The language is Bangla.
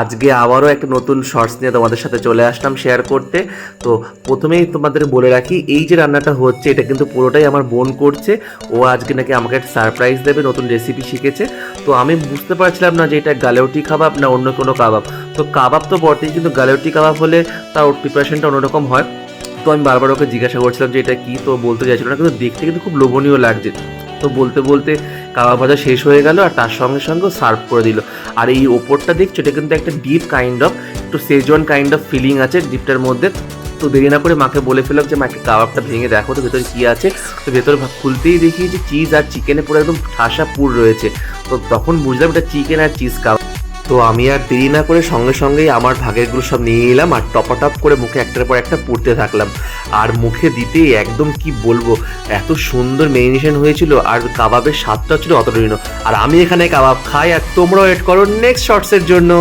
আজকে আবারও একটা নতুন শর্টস নিয়ে তোমাদের সাথে চলে আসলাম শেয়ার করতে। তো প্রথমেই তোমাদের বলে রাখি, এই যে রান্নাটা হচ্ছে এটা কিন্তু পুরোটাই আমার বোন করছে। ও আজকে নাকি আমাকে একটা সারপ্রাইজ দেবে, নতুন রেসিপি শিখেছে। তো আমি বুঝতে পারছিলাম না যে এটা গালেওটি কাবাব না অন্য কোনো কাবাব। তো কাবাব তো বটেই, কিন্তু গালেওটি কাবাব হলে তার প্রিপারেশনটা অন্যরকম হয়। তো আমি বারবার ওকে জিজ্ঞাসা করছিলাম যে এটা কী, তো বলতে চাইছিল না, কিন্তু দেখতে কিন্তু খুব লোভনীয় লাগছে। তো বলতে বলতে কাবাব ভাজা শেষ হয়ে গেল, আর তার সঙ্গে সঙ্গে সার্ভ করে দিল। আর এই ওপরটা দেখছো, এটা কিন্তু একটা ডিপ কাইন্ড অফ, একটু সেজওয়ান কাইন্ড অফ ফিলিং আছে ডিপটার মধ্যে। তো দেরি না করে মাকে বলে ফেললাম যে মাকে কাবাবটা ভেঙে দেখো তো ভেতরে কী আছে। তো ভেতরে খুলতেই দেখি যে চিজ আর চিকেনে পুরো একদম ঠাসা পুর রয়েছে। তো তখন বুঝলাম এটা চিকেন আর চিজ কাবাব। তো আমি আর দেরি না করে সঙ্গে সঙ্গেই আমার ভাগেরগুলো সব নিয়ে নিলাম আর টপাটপ করে মুখে একটার পর একটা পুড়তে থাকলাম। আর মুখে দিতেই একদম কি বলবো, এত সুন্দর মেরিনেশন হয়েছিল, আর কাবাবের স্বাদটা ছিল অতটাই। আর আমি এখানে কাবাব খাই, আর তোমরা ওয়েট করো নেক্সট শর্টসের জন্য।